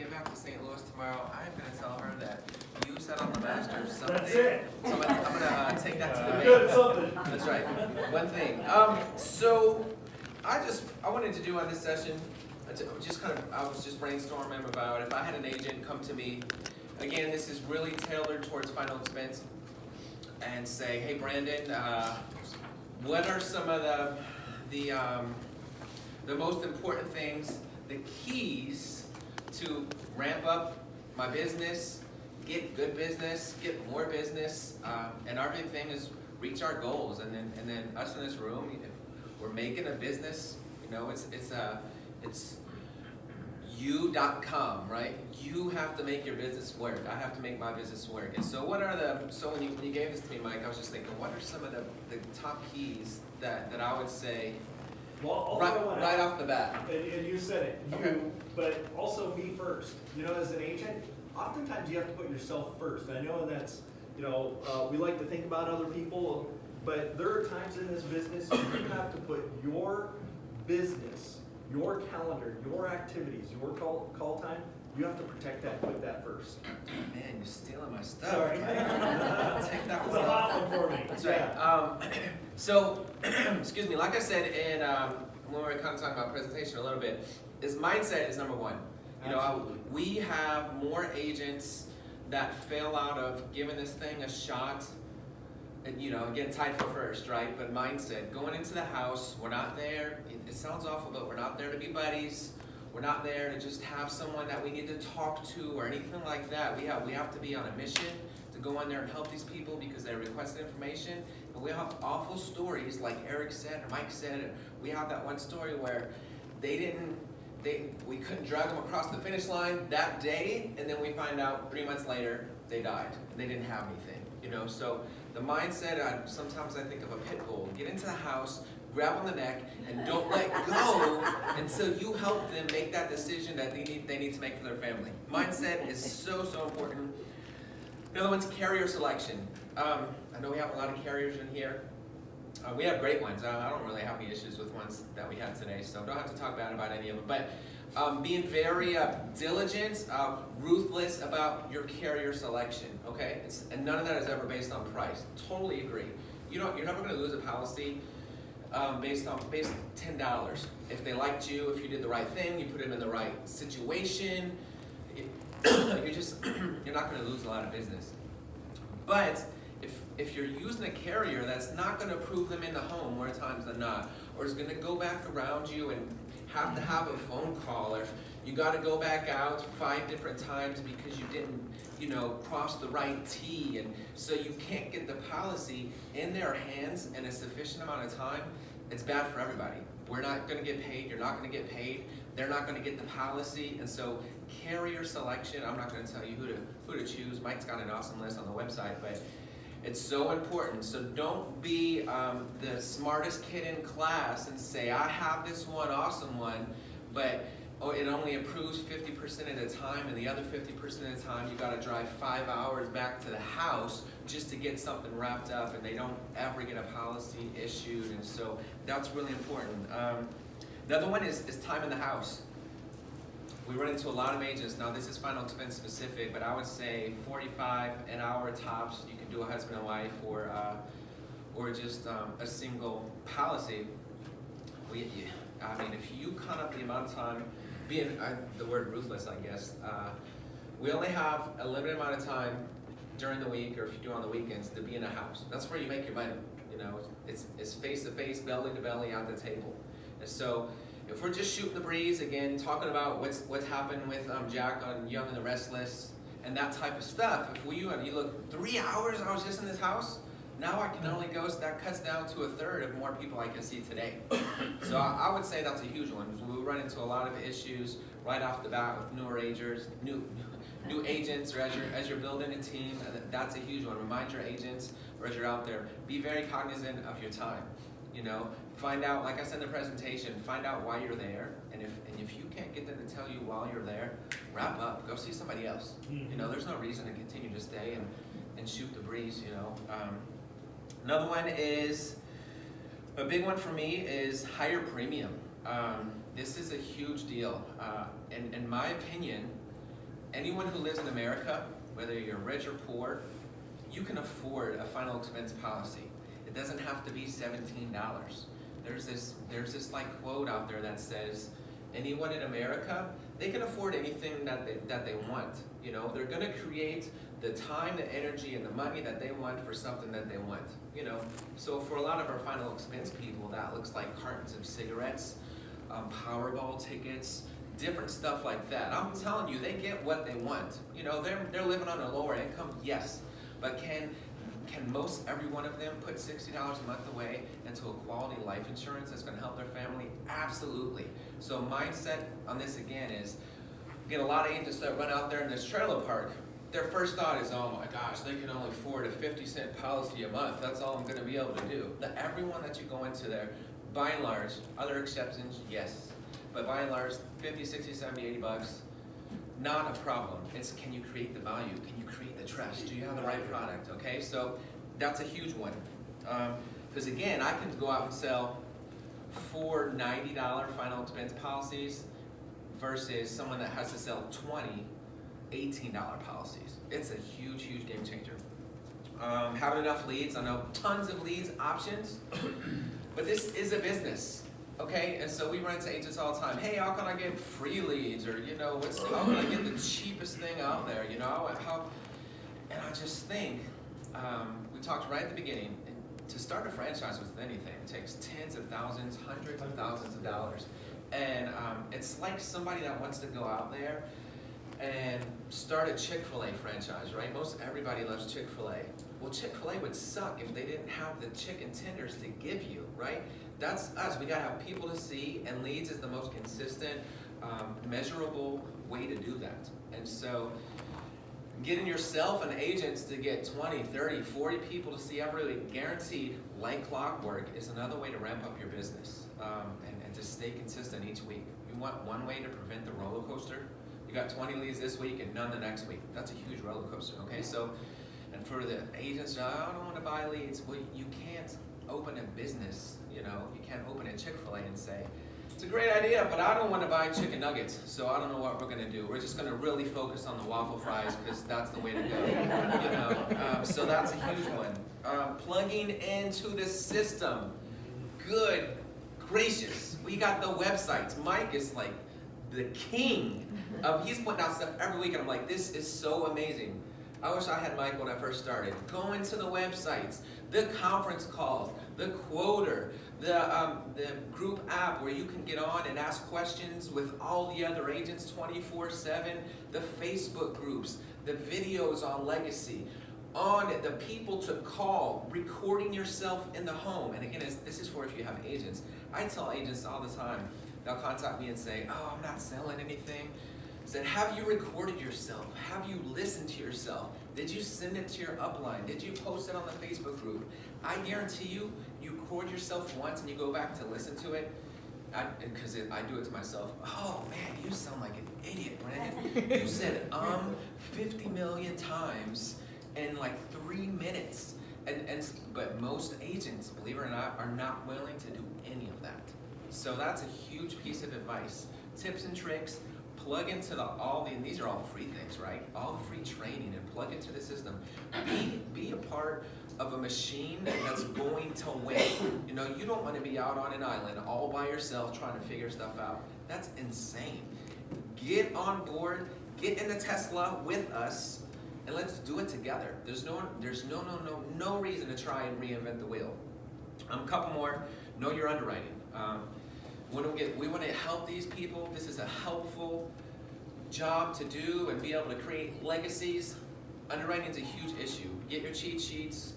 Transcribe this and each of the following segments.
get back to St. Louis tomorrow, I'm going to tell her that you sat on the Masters someday. That's it. So I'm going to take that to the bank. Good, something. That's right. One thing. So I wanted to do on this session, I was just brainstorming about if I had an agent come to me. Again, this is really tailored towards final expense, and say, hey Brandon, what are some of the most important things, the keys to ramp up my business, get good business, get more business, and our big thing is reach our goals. And then us in this room, if we're making a business, you know, it's you.com, right? You have to make your business work. I have to make my business work. And so when you gave this to me, Mike, I was just thinking, what are some of the top keys that I would say right off the bat? And you said it, okay. But also me first. You know, as an agent, oftentimes you have to put yourself first. I know that's, we like to think about other people, but there are times in this business you have to put your business, your calendar, your activities, your call time, you have to protect that, put that first. Man, you're stealing my stuff. Sorry. Take that It's one a hot one for me. That's right. So, excuse me, like I said when we were kind of talking about presentation a little bit, is mindset is number one. We have more agents that fail out of giving this thing a shot, and again, tied for first, right? But mindset, going into the house, we're not there, it sounds awful, but we're not there to be buddies. We're not there to just have someone that we need to talk to or anything like that. We have to be on a mission to go in there and help these people because they requested information. And we have awful stories like Eric said or Mike said. And we have that one story where we couldn't drag them across the finish line that day, and then we find out 3 months later they died and they didn't have anything. So the mindset, sometimes I think of a pit bull. Get into the house, grab on the neck, and don't let go until you help them make that decision that they need to make for their family. Mindset is so important. The other one's carrier selection. I know we have a lot of carriers in here. We have great ones. I don't really have any issues with ones that we had today, so don't have to talk bad about any of them. But being very diligent, ruthless about your carrier selection, okay? And none of that is ever based on price. Totally agree. You're never going to lose a policy based on $10. If they liked you, if you did the right thing, you put them in the right situation, you're not going to lose a lot of business. But if you're using a carrier that's not going to approve them in the home more times than not, or is going to go back around you and have to have a phone call, or you got to go back out 5 different times because you didn't, cross the right T, and so you can't get the policy in their hands in a sufficient amount of time, it's bad for everybody. We're not going to get paid, you're not going to get paid, they're not going to get the policy, and so carrier selection, I'm not going to tell you who to choose. Mike's got an awesome list on the website, but it's so important. So don't be the smartest kid in class and say, I have this one awesome one, but it only approves 50% of the time, and the other 50% of the time you got to drive 5 hours back to the house just to get something wrapped up, and they don't ever get a policy issued, and so that's really important. The other one is time in the house. We run into a lot of agents. Now this is final expense specific, but I would say 45 an hour tops. You can do a husband and wife or just a single policy. If you count up the amount of time, being the word ruthless, I guess, we only have a limited amount of time during the week, or if you do on the weekends, to be in a house. That's where you make your money. It's face to face, belly to belly at the table. And so if we're just shooting the breeze, again, talking about what's happened with Jack on Young and the Restless and that type of stuff, if you look 3 hours I was just in this house, now I can only go, so that cuts down to 1/3 of more people I can see today. So I would say that's a huge one. We run into a lot of issues right off the bat with newer agents, new agents, or as you're building a team. That's a huge one. Remind your agents, or as you're out there, be very cognizant of your time. Find out, like I said in the presentation, find out why you're there, and if you can't get them to tell you while you're there, wrap up, go see somebody else. There's no reason to continue to stay and shoot the breeze. Another one is, a big one for me is higher premium. This is a huge deal. In my opinion, anyone who lives in America, whether you're rich or poor, you can afford a final expense policy. It doesn't have to be $17. There's this like quote out there that says, anyone in America, they can afford anything that they want. You know, they're gonna create the time, the energy, and the money that they want for something that they want. You know, so for a lot of our final expense people, that looks like cartons of cigarettes, Powerball tickets, different stuff like that. I'm telling you, they get what they want. You know, they're living on a lower income, yes, but can most every one of them put $60 a month away into a quality life insurance that's going to help their family? Absolutely. So mindset on this again is, get a lot of agents that run out there in this trailer park. Their first thought is, oh my gosh, they can only afford a 50-cent policy a month. That's all I'm going to be able to do. Everyone that you go into there, by and large, other exceptions, yes. But by and large, 50, 60, 70, 80 bucks, not a problem. It's, can you create the value? Can you create the trust? Do you have the right product? Okay, so that's a huge one. Because again, I can go out and sell 4 $90 final expense policies versus someone that has to sell 20 $18 policies. It's a huge, huge game changer. Having enough leads, I know tons of leads, options, but this is a business. Okay, and so we run into agents all the time. Hey, how can I get free leads? Or, you know, how can I get the cheapest thing out there? You know, and I just think, we talked right at the beginning, to start a franchise with anything, it takes tens of thousands, hundreds of thousands of dollars. And it's like somebody that wants to go out there and start a Chick-fil-A franchise, right? Most everybody loves Chick-fil-A. Well, Chick-fil-A would suck if they didn't have the chicken tenders to give you, right? That's us. We gotta have people to see, and leads is the most consistent, measurable way to do that. And so, getting yourself and agents to get 20, 30, 40 people to see every week, guaranteed, like clockwork, is another way to ramp up your business, and to stay consistent each week. You want one way to prevent the roller coaster. You got 20 leads this week and none the next week. That's a huge roller coaster, okay? So, and for the agents, I don't want to buy leads. Well, you can't open a business, you know, you can't open a Chick-fil-A and say, it's a great idea, but I don't want to buy chicken nuggets, so I don't know what we're going to do. We're just going to really focus on the waffle fries because that's the way to go, you know? So that's a huge one. Plugging into the system. Good gracious. We got the websites. Mike is like the king of, he's putting out stuff every week, and I'm like, this is so amazing. I wish I had Mike when I first started. Go into the websites, the conference calls, the quoter, the group app where you can get on and ask questions with all the other agents 24/7, the Facebook groups, the videos on legacy, on the people to call, recording yourself in the home. And again, this is for if you have agents. I tell agents all the time, they'll contact me and say, oh, I'm not selling anything. I said, have you recorded yourself? Have you listened to yourself? Did you send it to your upline? Did you post it on the Facebook group? I guarantee you, you record yourself once and you go back to listen to it, because I do it to myself. Oh man, you sound like an idiot, Brandon. You said 50 million times in like 3 minutes. But most agents, believe it or not, are not willing to do any of that. So that's a huge piece of advice. Tips and tricks, plug into and these are all free things, right? All the free training, and plug into the system. Be a part of a machine that's going to win. You know, you don't want to be out on an island all by yourself trying to figure stuff out. That's insane. Get on board, get in the Tesla with us, and let's do it together. There's no reason to try and reinvent the wheel. A couple more. Know your underwriting. We want to help these people. This is a helpful job to do and be able to create legacies. Underwriting is a huge issue. Get your cheat sheets.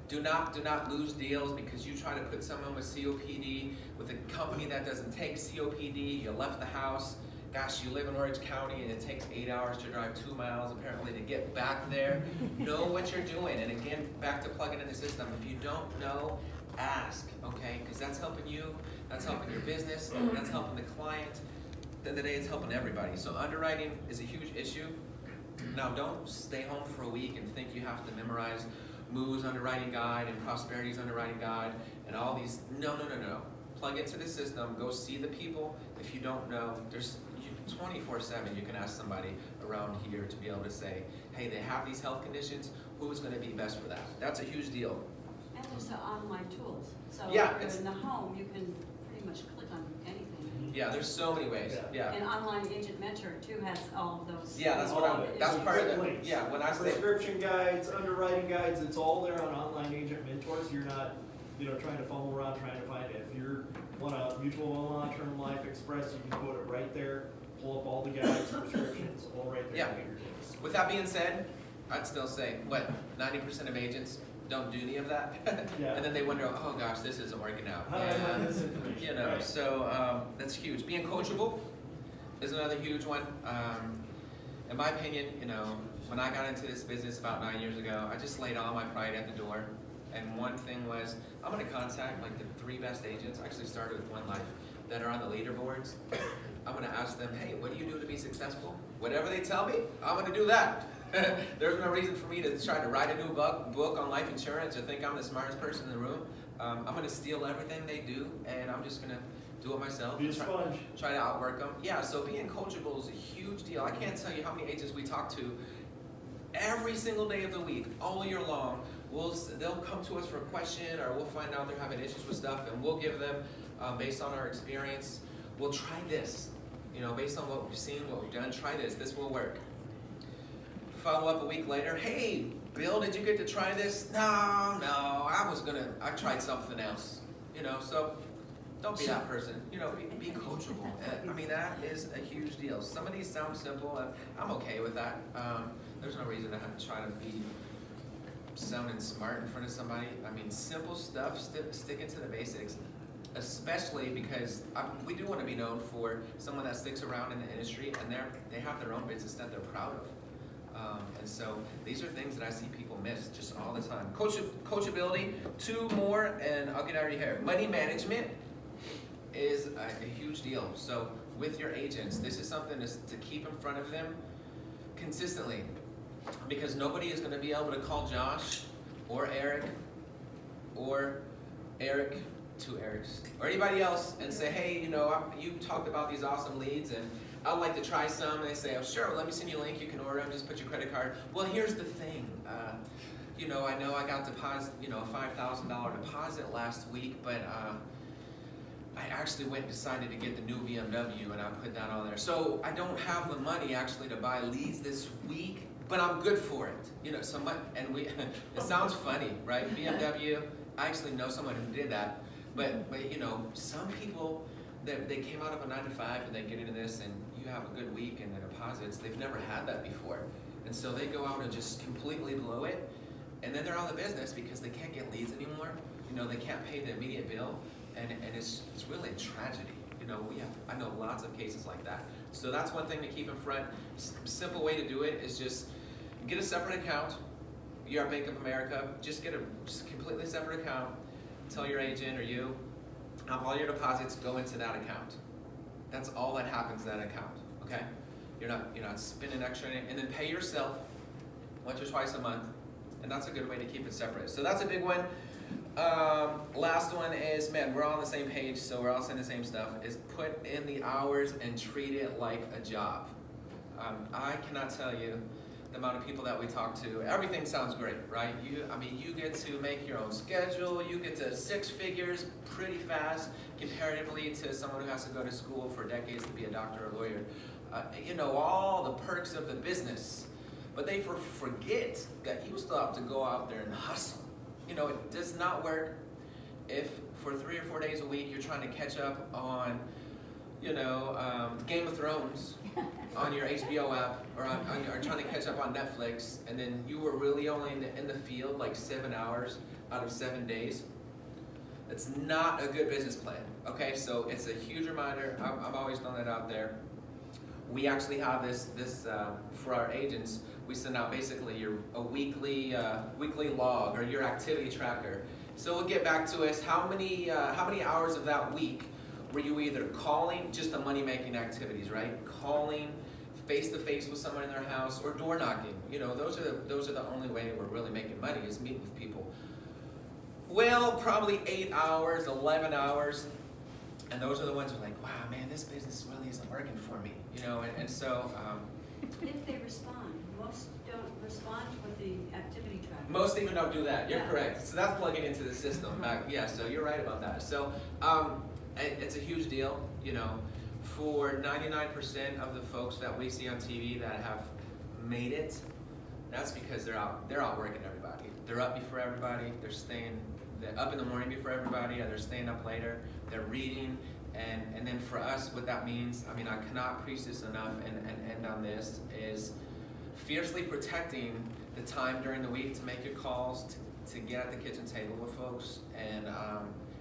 Do not lose deals because you try to put someone with COPD with a company that doesn't take COPD. You left the house. Gosh, you live in Orange County and it takes 8 hours to drive 2 miles apparently to get back there. Know what you're doing. And again, back to plugging in the system. If you don't know, ask, okay? Because that's helping you, that's helping your business, that's helping the client. At the end of the day, it's helping everybody. So underwriting is a huge issue. Now, don't stay home for a week and think you have to memorize Moo's underwriting guide and Prosperity's underwriting guide and all these. No. Plug into the system. Go see the people. If you don't know, 24/7, you can ask somebody around here to be able to say, hey, they have these health conditions, who is going to be best for that? That's a huge deal. And there's the online tools. So Yeah, if you're it's- in the home, you can pretty much click on anything. Yeah, there's so many ways. Yeah. And online agent mentor too has all of those. Yeah, that's what All of I'm, it. that's So part of quick the, links. yeah, when I say, Prescription guides, underwriting guides, it's all there on Online Agent Mentors. You're not, trying to fumble around trying to find it. If you want a mutual long-term life express, you can put it right there, pull up all the guides, prescriptions, all right there. Yeah. at your fingertips. with that being said, I'd still say, 90% of agents don't do any of that? Yeah. And then they wonder, oh gosh, this isn't working out. How do I find this information? Right. So that's huge. Being coachable is another huge one. In my opinion, when I got into this business about 9 years ago, I just laid all my pride at the door. And one thing was, I'm gonna contact like the 3 best agents, I actually started with One Life, that are on the leaderboards. I'm gonna ask them, hey, what do you do to be successful? Whatever they tell me, I'm gonna do that. There's no reason for me to try to write a new book on life insurance or think I'm the smartest person in the room. I'm gonna steal everything they do, and I'm just gonna do it myself. Be a sponge. Try to outwork them. Yeah, so being coachable is a huge deal. I can't tell you how many agents we talk to every single day of the week, all year long. They'll come to us for a question, or we'll find out they're having issues with stuff, and we'll give them, based on our experience, we'll try this. Based on what we've seen, what we've done, try this. This will work. Follow up a week later. Hey, Bill, did you get to try this? No, I tried something else. So don't be that person. Be coachable. I mean, that is a huge deal. Some of these sound simple, and I'm okay with that. There's no reason to have to try to be sounding smart in front of somebody. I mean, simple stuff, sticking to the basics, especially because we do want to be known for someone that sticks around in the industry and they have their own business that they're proud of. And so these are things that I see people miss just all the time. Coachability, 2 more, and I'll get out of your hair. Money management is a huge deal. So with your agents, this is something to keep in front of them consistently, because nobody is going to be able to call Josh or Eric, 2 Erics, or anybody else and say, hey, you talked about these awesome leads and I'd like to try some. And they say, oh, sure, let me send you a link. You can order them. Just put your credit card. Well, here's the thing. I know I got deposit, a $5,000 deposit last week, but I actually went and decided to get the new BMW, and I put that on there. So I don't have the money actually to buy leads this week, but I'm good for it. It sounds funny, right? BMW. I actually know someone who did that, but some people, they came out of a 9 to 5 and they get into this, and you have a good week and the deposits. They've never had that before, and so they go out and just completely blow it, and then they're out of business because they can't get leads anymore. They can't pay the immediate bill, and it's really a tragedy. I know lots of cases like that. So that's one thing to keep in front. Simple way to do it is just get a separate account. You're at Bank of America. Just get a completely separate account. Tell your agent or you, have all your deposits go into that account. That's all that happens in that account. Okay? You're not spending extra in it, and then pay yourself once or twice a month, and that's a good way to keep it separate. So that's a big one. Last one is, we're all on the same page, so we're all saying the same stuff, is put in the hours and treat it like a job. I cannot tell you the amount of people that we talk to. Everything sounds great, right? You get to make your own schedule, you get to 6 figures pretty fast comparatively to someone who has to go to school for decades to be a doctor or lawyer. All the perks of the business, but they forget that you still have to go out there and hustle. It does not work if for 3 or 4 days a week you're trying to catch up on, Game of Thrones on your HBO app, or trying to catch up on Netflix, and then you were really only in the field like 7 hours out of 7 days. It's not a good business plan, okay? So it's a huge reminder. I'm always throwing it out there. We actually have this for our agents. We send out basically a weekly log, or your activity tracker. So it'll get back to us how many hours of that week were you either calling, just the money-making activities, right? Calling face-to-face with someone in their house, or door knocking. Those are the only way we're really making money, is meeting with people. Well, probably 8 hours, 11 hours And those are the ones who are like, wow, man, this business really isn't working for me, you know, and so, If they respond, most don't respond with the activity tracker. most even don't do that, you're Yeah. correct. So that's plugging into the system, yeah, so you're right about that. So, it's a huge deal, you know, for 99% of the folks that we see on TV that have made it, that's because they're out working everybody. They're up before everybody, they're up in the morning before everybody, or they're staying up later, they're reading, and then for us, what that means, I mean, I cannot preach this enough and end on this, is fiercely protecting the time during the week to make your calls, to get at the kitchen table with folks, and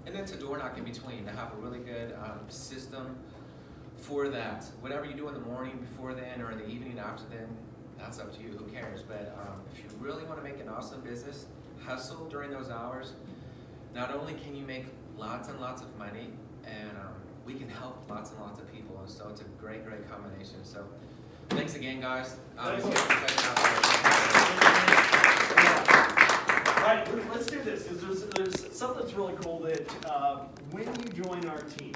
then to door knock in between, to have a really good system for that. Whatever you do in the morning before then or in the evening after then, that's up to you, who cares? But if you really want to make an awesome business, hustle during those hours. Not only can you make lots and lots of money, and we can help lots and lots of people, and so it's a great, great combination. So thanks again, guys. Thanks. Let's get the session out there. All right, let's do this, because there's something that's really cool that when you join our team,